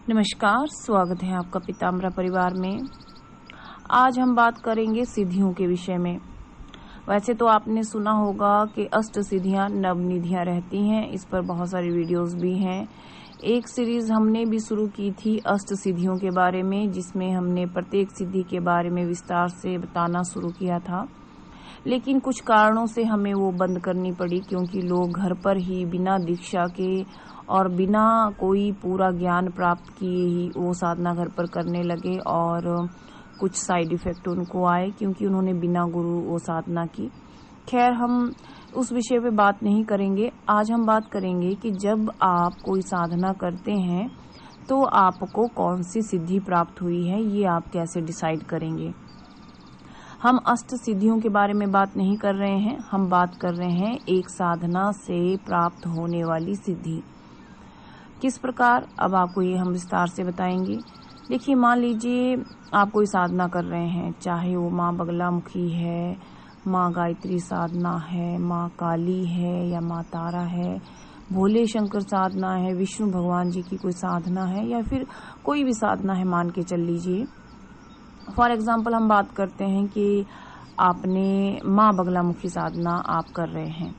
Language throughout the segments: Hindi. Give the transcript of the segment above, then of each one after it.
नमस्कार, स्वागत है आपका पीताम्बरा परिवार में। आज हम बात करेंगे सिद्धियों के विषय में। वैसे तो आपने सुना होगा कि अष्ट सिद्धियां नवनिधियां रहती हैं, इस पर बहुत सारी वीडियोस भी हैं। एक सीरीज हमने भी शुरू की थी अष्ट सिद्धियों के बारे में, जिसमें हमने प्रत्येक सिद्धि के बारे में विस्तार से बताना शुरू किया था, लेकिन कुछ कारणों से हमें वो बंद करनी पड़ी, क्योंकि लोग घर पर ही बिना दीक्षा के और बिना कोई पूरा ज्ञान प्राप्त किए ही वो साधना घर पर करने लगे और कुछ साइड इफेक्ट उनको आए, क्योंकि उन्होंने बिना गुरु वो साधना की। खैर, हम उस विषय पे बात नहीं करेंगे। आज हम बात करेंगे कि जब आप कोई साधना करते हैं तो आपको कौन सी सिद्धि प्राप्त हुई है, ये आप कैसे डिसाइड करेंगे। हम अष्ट सिद्धियों के बारे में बात नहीं कर रहे हैं, हम बात कर रहे हैं एक साधना से प्राप्त होने वाली सिद्धि। किस प्रकार, अब आपको ये हम विस्तार से बताएंगे। देखिए, मान लीजिए आप कोई साधना कर रहे हैं, चाहे वो माँ बगलामुखी है, माँ गायत्री साधना है, माँ काली है या माँ तारा है, भोले शंकर साधना है, विष्णु भगवान जी की कोई साधना है, या फिर कोई भी साधना है मान के चल लीजिए। फॉर एग्जाम्पल हम बात करते हैं कि आपने माँ बगलामुखी साधना आप कर रहे हैं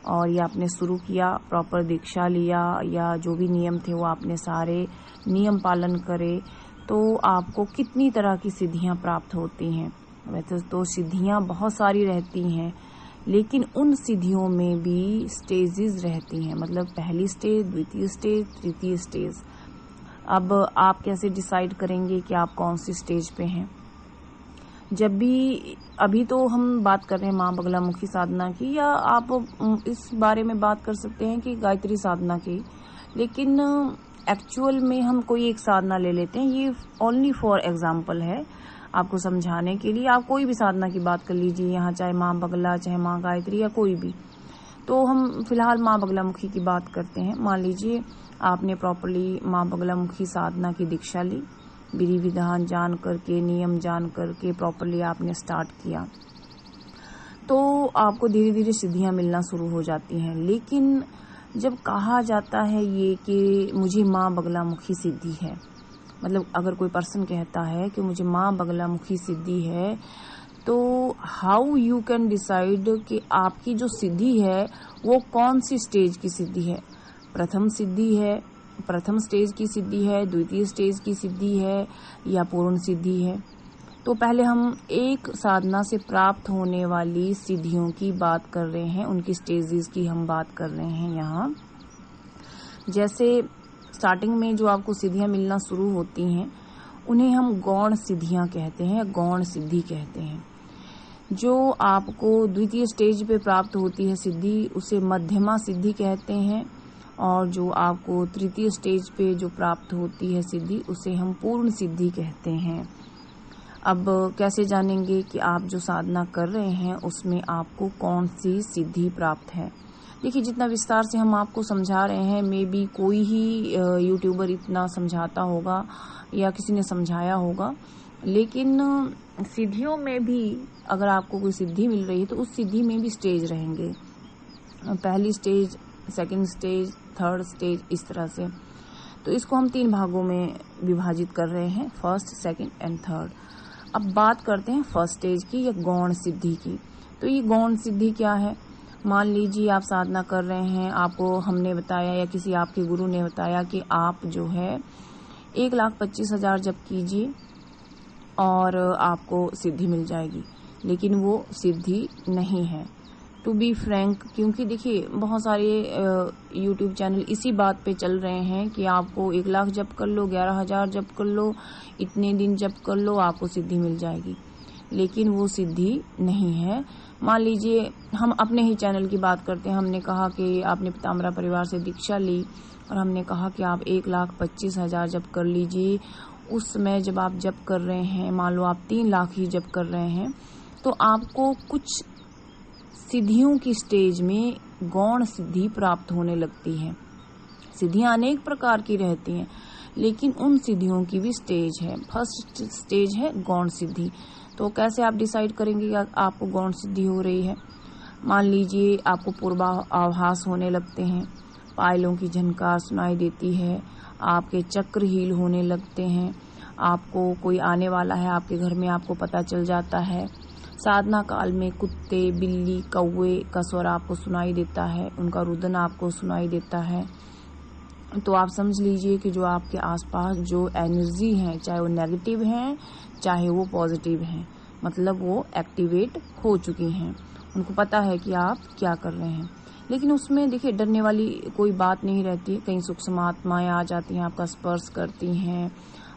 और ये आपने शुरू किया, प्रॉपर दीक्षा लिया, या जो भी नियम थे वो आपने सारे नियम पालन करे, तो आपको कितनी तरह की सिद्धियां प्राप्त होती हैं। वैसे तो सिद्धियां बहुत सारी रहती हैं, लेकिन उन सिद्धियों में भी स्टेजेस रहती हैं, मतलब पहली स्टेज, द्वितीय स्टेज, तृतीय स्टेज। अब आप कैसे डिसाइड करेंगे कि आप कौन सी स्टेज पे हैं। जब भी अभी तो हम बात कर रहे हैं माँ बगलामुखी साधना की, या आप इस बारे में बात कर सकते हैं कि गायत्री साधना की, लेकिन एक्चुअल में हम कोई एक साधना ले लेते हैं। ये ओनली फॉर एग्जाम्पल है, आपको समझाने के लिए। आप कोई भी साधना की बात कर लीजिए यहाँ, चाहे माँ बगला, चाहे माँ गायत्री या कोई भी। तो हम फिलहाल माँ बगलामुखी की बात करते हैं। मान लीजिए आपने प्रॉपरली माँ बगलामुखी साधना की दीक्षा ली, विधि विधान जान करके, नियम जान करके प्रॉपरली आपने स्टार्ट किया, तो आपको धीरे धीरे सिद्धियां मिलना शुरू हो जाती हैं। लेकिन जब कहा जाता है ये कि मुझे माँ बगलामुखी सिद्धि है, मतलब अगर कोई पर्सन कहता है कि मुझे माँ बगलामुखी सिद्धि है, तो हाउ यू कैन डिसाइड कि आपकी जो सिद्धि है वो कौन सी स्टेज की सिद्धि है। प्रथम सिद्धि है, प्रथम स्टेज की सिद्धि है, द्वितीय स्टेज की सिद्धि है, या पूर्ण सिद्धि है। तो पहले हम एक साधना से प्राप्त होने वाली सिद्धियों की बात कर रहे हैं, उनकी स्टेजेस की हम बात कर रहे हैं यहाँ। जैसे स्टार्टिंग में जो आपको सिद्धियां मिलना शुरू होती हैं, उन्हें हम गौण सिद्धियां कहते हैं, गौण सिद्धि कहते हैं। जो आपको द्वितीय स्टेज पे प्राप्त होती है सिद्धि, उसे मध्यमा सिद्धि कहते हैं, और जो आपको तृतीय स्टेज पे जो प्राप्त होती है सिद्धि, उसे हम पूर्ण सिद्धि कहते हैं। अब कैसे जानेंगे कि आप जो साधना कर रहे हैं उसमें आपको कौन सी सिद्धि प्राप्त है। देखिए, जितना विस्तार से हम आपको समझा रहे हैं, मे बी कोई ही यूट्यूबर इतना समझाता होगा या किसी ने समझाया होगा, लेकिन सिद्धियों में भी अगर आपको कोई सिद्धि मिल रही है तो उस सिद्धि में भी स्टेज रहेंगे। पहली stage, second stage, third stage, इस तरह से। तो इसको हम 3 भागों में विभाजित कर रहे हैं, फर्स्ट, सेकंड एंड थर्ड। अब बात करते हैं फर्स्ट स्टेज की, या गौण सिद्धि की। तो ये गौण सिद्धि क्या है। मान लीजिए आप साधना कर रहे हैं, आपको हमने बताया या किसी आपके गुरु ने बताया कि आप जो है 1,25,000 जप कीजिए और आपको सिद्धि मिल जाएगी, लेकिन वो सिद्धि नहीं है। टू बी फ्रैंक, क्योंकि देखिए बहुत सारे यूट्यूब चैनल इसी बात पे चल रहे हैं कि आपको 1,00,000 जप कर लो, 11,000 जप कर लो, इतने दिन जप कर लो, आपको सिद्धि मिल जाएगी, लेकिन वो सिद्धि नहीं है। मान लीजिए हम अपने ही चैनल की बात करते हैं। हमने कहा कि आपने पीताम्बरा परिवार से दीक्षा ली और हमने कहा कि आप 1,25,000 जप कर लीजिए। उस समय जब आप जप कर रहे हैं, मान लो आप 3 लाख ही जप कर रहे हैं, तो आपको कुछ सिद्धियों की स्टेज में गौण सिद्धि प्राप्त होने लगती है। सिद्धियां अनेक प्रकार की रहती हैं, लेकिन उन सिद्धियों की भी स्टेज है। फर्स्ट स्टेज है गौण सिद्धि। तो कैसे आप डिसाइड करेंगे कि आपको गौण सिद्धि हो रही है। मान लीजिए आपको पूर्वाभास होने लगते हैं, पायलों की झनकार सुनाई देती है, आपके चक्र हील होने लगते हैं, आपको कोई आने वाला है आपके घर में आपको पता चल जाता है। साधना काल में कुत्ते, बिल्ली, कौवे का स्वर आपको सुनाई देता है, उनका रुदन आपको सुनाई देता है। तो आप समझ लीजिए कि जो आपके आसपास जो एनर्जी है, चाहे वो नेगेटिव है चाहे वो पॉजिटिव है, मतलब वो एक्टिवेट हो चुकी हैं, उनको पता है कि आप क्या कर रहे हैं। लेकिन उसमें देखिए डरने वाली कोई बात नहीं रहती है। कहीं सूक्ष्म आत्माएं आ जाती हैं, आपका स्पर्श करती हैं,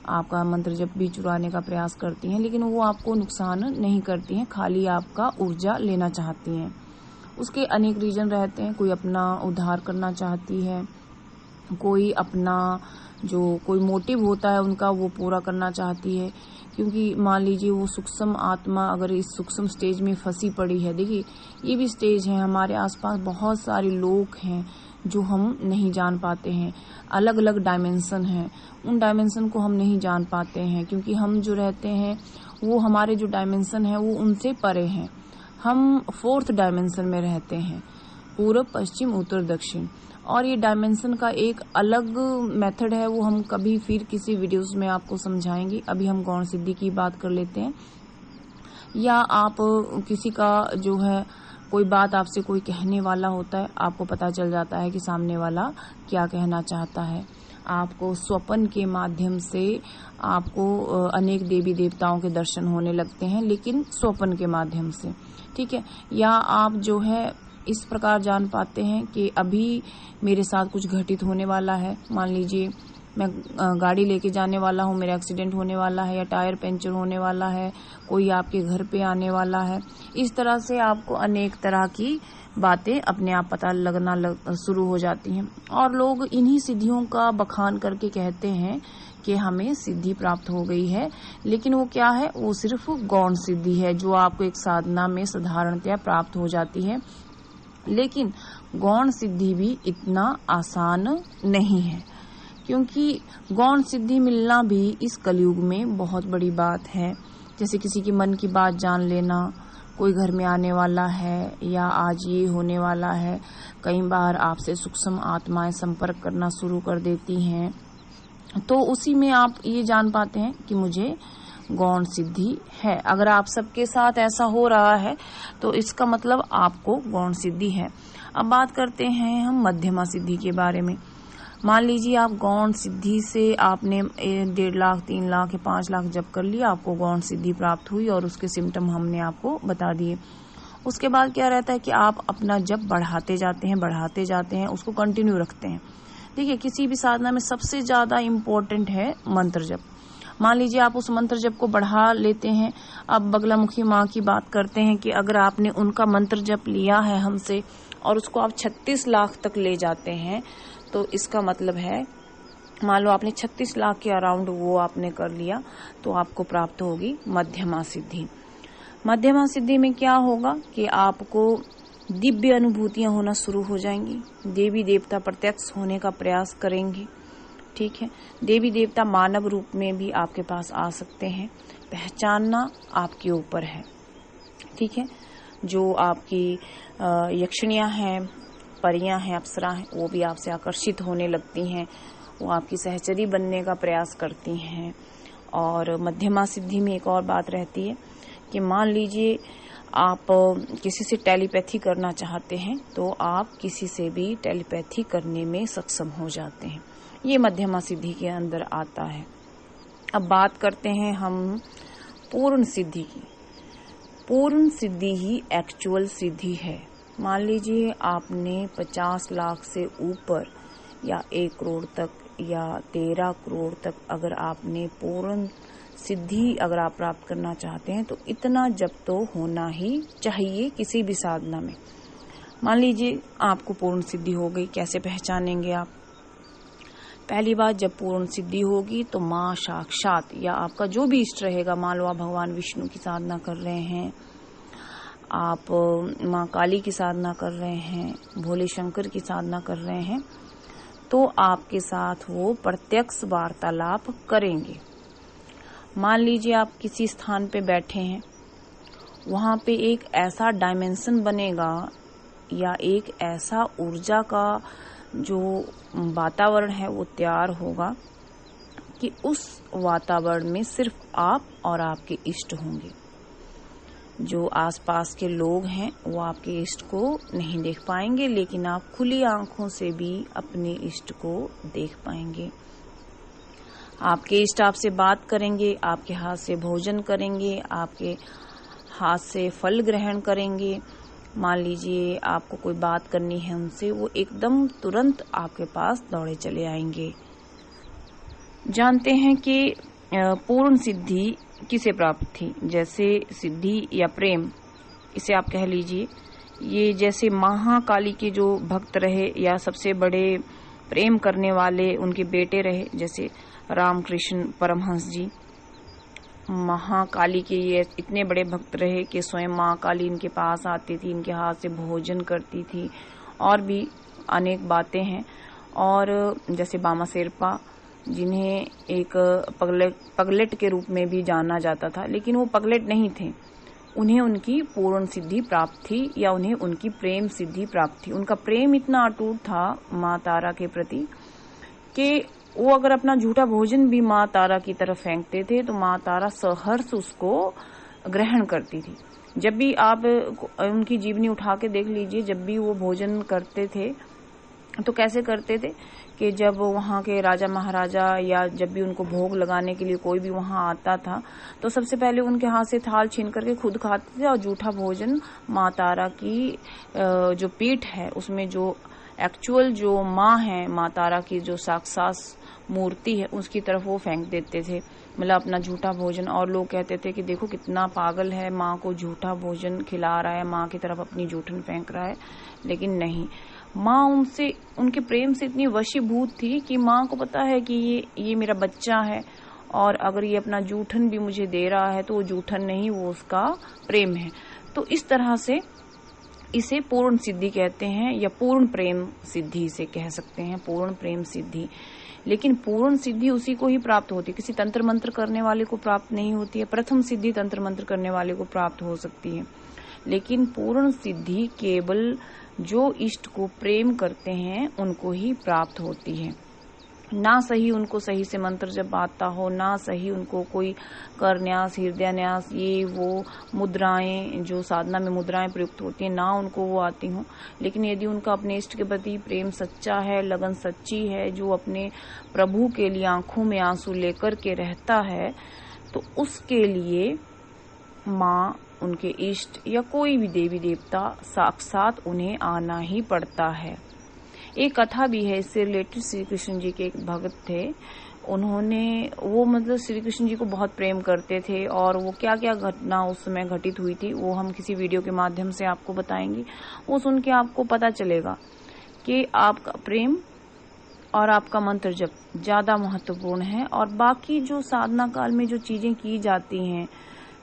आपका मंत्र जप भी चुराने का प्रयास करती हैं, लेकिन वो आपको नुकसान नहीं करती हैं, खाली आपका ऊर्जा लेना चाहती हैं। उसके अनेक रीजन रहते हैं। कोई अपना उद्धार करना चाहती है, कोई अपना जो कोई मोटिव होता है उनका वो पूरा करना चाहती है। क्योंकि मान लीजिए वो सूक्ष्म आत्मा अगर इस सूक्ष्म स्टेज में फंसी पड़ी है, देखिए ये भी स्टेज है, हमारे आसपास बहुत सारे लोग हैं जो हम नहीं जान पाते हैं, अलग अलग डायमेंशन हैं, उन डायमेंशन को हम नहीं जान पाते हैं क्योंकि हम जो रहते हैं वो हमारे जो डायमेंशन है वो उनसे परे हैं। हम 4th डायमेंशन में रहते हैं, पूर्व, पश्चिम, उत्तर, दक्षिण। और ये डायमेंशन का एक अलग मेथड है, वो हम कभी फिर किसी वीडियोस में आपको समझाएंगे। अभी हम गौण सिद्धि की बात कर लेते हैं। या आप किसी का जो है कोई बात आपसे कोई कहने वाला होता है, आपको पता चल जाता है कि सामने वाला क्या कहना चाहता है। आपको स्वप्न के माध्यम से आपको अनेक देवी देवताओं के दर्शन होने लगते हैं, लेकिन स्वप्न के माध्यम से, ठीक है। या आप जो है इस प्रकार जान पाते हैं कि अभी मेरे साथ कुछ घटित होने वाला है। मान लीजिए मैं गाड़ी लेके जाने वाला हूँ, मेरा एक्सीडेंट होने वाला है या टायर पंचर होने वाला है, कोई आपके घर पे आने वाला है। इस तरह से आपको अनेक तरह की बातें अपने आप पता लगना शुरू हो जाती हैं। और लोग इन्हीं सिद्धियों का बखान करके कहते हैं कि हमें सिद्धि प्राप्त हो गई है, लेकिन वो क्या है, वो सिर्फ गौण सिद्धि है जो आपको एक साधना में साधारणतया प्राप्त हो जाती है। लेकिन गौण सिद्धि भी इतना आसान नहीं है, क्योंकि गौण सिद्धि मिलना भी इस कलयुग में बहुत बड़ी बात है। जैसे किसी की मन की बात जान लेना, कोई घर में आने वाला है या आज ये होने वाला है। कई बार आपसे सूक्ष्म आत्माएं संपर्क करना शुरू कर देती हैं, तो उसी में आप ये जान पाते हैं कि मुझे गौण सिद्धि है। अगर आप सबके साथ ऐसा हो रहा है तो इसका मतलब आपको गौण सिद्धि है। अब बात करते हैं हम मध्यमा सिद्धि के बारे में। मान लीजिए आप गौण सिद्धि से आपने 1.5 लाख, 3 लाख या 5 लाख जप कर लिया, आपको गौण सिद्धि प्राप्त हुई और उसके सिम्टम हमने आपको बता दिए। उसके बाद क्या रहता है कि आप अपना जप बढ़ाते जाते हैं, उसको कंटिन्यू रखते हैं। देखिए किसी भी साधना में सबसे ज्यादा इम्पोर्टेंट है मंत्र जप। मान लीजिए आप उस मंत्र जप को बढ़ा लेते हैं। अब बगलामुखी माँ की बात करते हैं कि अगर आपने उनका मंत्र जप लिया है हमसे और उसको आप 36 लाख तक ले जाते हैं, तो इसका मतलब है, मान लो आपने 36 लाख के अराउंड वो आपने कर लिया, तो आपको प्राप्त होगी मध्यमा सिद्धि। मध्यमा सिद्धि में क्या होगा कि आपको दिव्य अनुभूतियां होना शुरू हो जाएंगी, देवी देवता प्रत्यक्ष होने का प्रयास करेंगे, ठीक है। देवी देवता मानव रूप में भी आपके पास आ सकते हैं, पहचानना आपके ऊपर है, ठीक है। जो आपकी यक्षिणियां हैं, परियां हैं, अप्सरा हैं, वो भी आपसे आकर्षित होने लगती हैं, वो आपकी सहचरी बनने का प्रयास करती हैं। और मध्यमा सिद्धि में एक और बात रहती है कि मान लीजिए आप किसी से टेलीपैथी करना चाहते हैं, तो आप किसी से भी टेलीपैथी करने में सक्षम हो जाते हैं। ये मध्यमा सिद्धि के अंदर आता है। अब बात करते हैं हम पूर्ण सिद्धि की। पूर्ण सिद्धि ही एक्चुअल सिद्धि है। मान लीजिए आपने 50 लाख से ऊपर या 1 करोड़ तक या 13 करोड़ तक अगर आपने पूर्ण सिद्धि अगर आप प्राप्त करना चाहते हैं, तो इतना जप तो होना ही चाहिए किसी भी साधना में। मान लीजिए आपको पूर्ण सिद्धि हो गई, कैसे पहचानेंगे आप? पहली बात, जब पूर्ण सिद्धि होगी तो माँ साक्षात या आपका जो भी इष्ट रहेगा, मान लो आप भगवान विष्णु की साधना कर रहे हैं, आप माँ काली की साधना कर रहे हैं, भोले शंकर की साधना कर रहे हैं, तो आपके साथ वो प्रत्यक्ष वार्तालाप करेंगे। मान लीजिए आप किसी स्थान पे बैठे हैं, वहां पे एक ऐसा डायमेंशन बनेगा या एक ऐसा ऊर्जा का जो वातावरण है वो तैयार होगा कि उस वातावरण में सिर्फ आप और आपके इष्ट होंगे। जो आसपास के लोग हैं वो आपके इष्ट को नहीं देख पाएंगे, लेकिन आप खुली आंखों से भी अपने इष्ट को देख पाएंगे। आपके इष्ट आपसे बात करेंगे, आपके हाथ से भोजन करेंगे, आपके हाथ से फल ग्रहण करेंगे। मान लीजिए आपको कोई बात करनी है उनसे, वो एकदम तुरंत आपके पास दौड़े चले आएंगे। जानते हैं कि पूर्ण सिद्धि किसे प्राप्त थी? जैसे सिद्धि या प्रेम, इसे आप कह लीजिए, ये जैसे महाकाली के जो भक्त रहे या सबसे बड़े प्रेम करने वाले उनके बेटे रहे, जैसे रामकृष्ण परमहंस जी, महाकाली के ये इतने बड़े भक्त रहे कि स्वयं महाकाली इनके पास आती थी, इनके हाथ से भोजन करती थी, और भी अनेक बातें हैं। और जैसे बामा शेरपा, जिन्हें एक पगलेट के रूप में भी जाना जाता था, लेकिन वो पगलेट नहीं थे, उन्हें उनकी पूर्ण सिद्धि प्राप्त थी या उन्हें उनकी प्रेम सिद्धि प्राप्त थी। उनका प्रेम इतना अटूट था माँ तारा के प्रति कि वो अगर अपना झूठा भोजन भी माँ तारा की तरफ फेंकते थे तो माँ तारा सहर्ष उसको ग्रहण करती थी। जब भी आप उनकी जीवनी उठा के देख लीजिए, जब भी वो भोजन करते थे तो कैसे करते थे कि जब वहाँ के राजा महाराजा या जब भी उनको भोग लगाने के लिए कोई भी वहाँ आता था तो सबसे पहले उनके हाथ से थाल छीन करके खुद खाते थे, और झूठा भोजन माँ तारा की जो पीठ है उसमें जो एक्चुअल जो माँ है, माँ तारा की जो साक्षात मूर्ति है, उसकी तरफ वो फेंक देते थे, मतलब अपना झूठा भोजन। और लोग कहते थे कि देखो कितना पागल है, माँ को झूठा भोजन खिला रहा है, माँ की तरफ अपनी जूठन फेंक रहा है। लेकिन नहीं, माँ उनसे, उनके प्रेम से इतनी वशीभूत थी कि माँ को पता है कि ये मेरा बच्चा है, और अगर ये अपना जूठन भी मुझे दे रहा है तो वो जूठन नहीं, वो उसका प्रेम है। तो इस तरह से इसे पूर्ण सिद्धि कहते हैं, या पूर्ण प्रेम सिद्धि इसे कह सकते हैं, पूर्ण प्रेम सिद्धि। लेकिन पूर्ण सिद्धि उसी को ही प्राप्त होती है, किसी तंत्र मंत्र करने वाले को प्राप्त नहीं होती है। प्रथम सिद्धि तंत्र मंत्र करने वाले को प्राप्त हो सकती है, लेकिन पूर्ण सिद्धि केवल जो इष्ट को प्रेम करते हैं उनको ही प्राप्त होती है। ना सही उनको सही से मंत्र जब आता हो, ना सही उनको कोई करन्यास, हृदयान्यास, ये वो मुद्राएं, जो साधना में मुद्राएं प्रयुक्त होती हैं, ना उनको वो आती हों, लेकिन यदि उनका अपने इष्ट के प्रति प्रेम सच्चा है, लगन सच्ची है, जो अपने प्रभु के लिए आंखों में आंसू लेकर के रहता है, तो उसके लिए माँ, उनके इष्ट या कोई भी देवी देवता साक्षात उन्हें आना ही पड़ता है। एक कथा भी है इससे रिलेटेड। श्री कृष्ण जी के एक भक्त थे, उन्होंने वो मतलब श्री कृष्ण जी को बहुत प्रेम करते थे, और वो क्या क्या घटना उस समय घटित हुई थी वो हम किसी वीडियो के माध्यम से आपको बताएंगे। वो सुन के आपको पता चलेगा कि आपका प्रेम और आपका मंत्र जप ज्यादा महत्वपूर्ण है, और बाकी जो साधना काल में जो चीजें की जाती हैं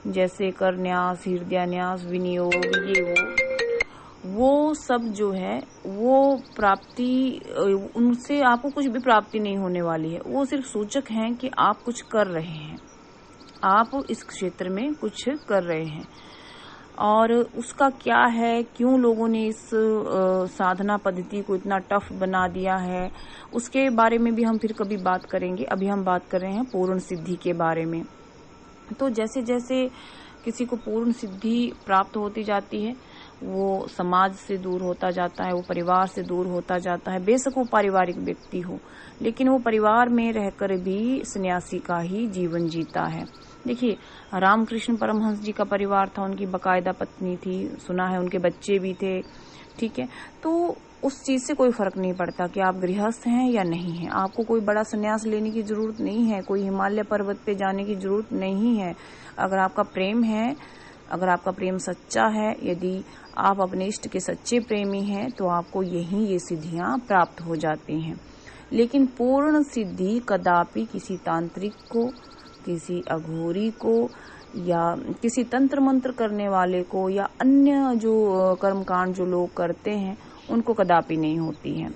जैसे करन्यास, हृदयान्यास, विनियोग, ये वो सब जो है वो प्राप्ति, उनसे आपको कुछ भी प्राप्ति नहीं होने वाली है। वो सिर्फ सूचक हैं कि आप कुछ कर रहे हैं, आप इस क्षेत्र में कुछ कर रहे हैं। और उसका क्या है, क्यों लोगों ने इस साधना पद्धति को इतना टफ बना दिया है, उसके बारे में भी हम फिर कभी बात करेंगे। अभी हम बात कर रहे हैं पूर्ण सिद्धि के बारे में। तो जैसे जैसे किसी को पूर्ण सिद्धि प्राप्त होती जाती है, वो समाज से दूर होता जाता है, वो परिवार से दूर होता जाता है। बेशक वो पारिवारिक व्यक्ति हो, लेकिन वो परिवार में रहकर भी सन्यासी का ही जीवन जीता है। देखिए, रामकृष्ण परमहंस जी का परिवार था, उनकी बकायदा पत्नी थी, सुना है उनके बच्चे भी थे, ठीक है। तो उस चीज से कोई फर्क नहीं पड़ता कि आप गृहस्थ हैं या नहीं हैं। आपको कोई बड़ा संन्यास लेने की जरूरत नहीं है, कोई हिमालय पर्वत पे जाने की जरूरत नहीं है। अगर आपका प्रेम है, अगर आपका प्रेम सच्चा है, यदि आप अपने इष्ट के सच्चे प्रेमी हैं, तो आपको यही ये सिद्धियां प्राप्त हो जाती हैं। लेकिन पूर्ण सिद्धि कदापि किसी तांत्रिक को, किसी अघोरी को, या किसी तंत्र मंत्र करने वाले को, या अन्य जो कर्मकांड जो लोग करते हैं उनको कदापि नहीं होती है।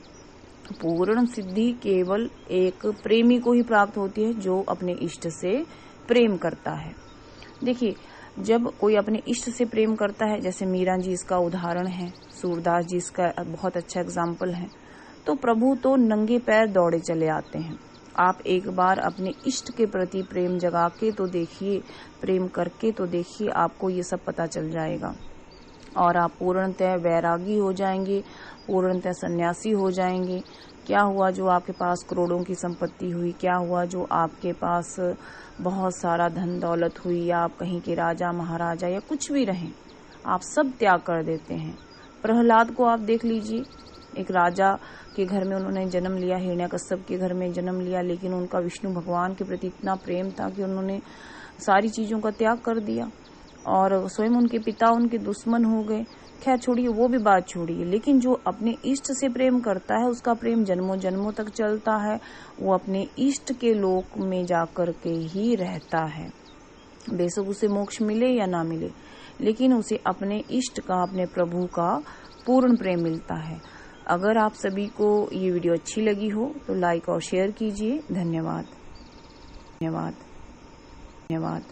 पूर्ण सिद्धि केवल एक प्रेमी को ही प्राप्त होती है जो अपने इष्ट से प्रेम करता है। देखिए, जब कोई अपने इष्ट से प्रेम करता है, जैसे मीरा जी इसका उदाहरण है, सूरदास जी इसका बहुत अच्छा एग्जाम्पल है, तो प्रभु तो नंगे पैर दौड़े चले आते हैं। आप एक बार अपने इष्ट के प्रति प्रेम जगा के तो देखिए, प्रेम करके तो देखिए, आपको ये सब पता चल जाएगा और आप पूर्णतः वैरागी हो जाएंगे, पूर्णतः सन्यासी हो जाएंगे। क्या हुआ जो आपके पास करोड़ों की संपत्ति हुई, क्या हुआ जो आपके पास बहुत सारा धन दौलत हुई, या आप कहीं के राजा महाराजा या कुछ भी रहें, आप सब त्याग कर देते हैं। प्रहलाद को आप देख लीजिए, एक राजा के घर में उन्होंने जन्म लिया, हिरण्यकश्यप के घर में जन्म लिया, लेकिन उनका विष्णु भगवान के प्रति इतना प्रेम था कि उन्होंने सारी चीजों का त्याग कर दिया और स्वयं उनके पिता उनके दुश्मन हो गए। खैर छोड़िए, वो भी बात छोड़िए, लेकिन जो अपने इष्ट से प्रेम करता है उसका प्रेम जन्मों जन्मों तक चलता है। वो अपने इष्ट के लोक में जाकर के ही रहता है, बेशक उसे मोक्ष मिले या ना मिले, लेकिन उसे अपने इष्ट का, अपने प्रभु का पूर्ण प्रेम मिलता है। अगर आप सभी को ये वीडियो अच्छी लगी हो तो लाइक और शेयर कीजिए। धन्यवाद, धन्यवाद, धन्यवाद।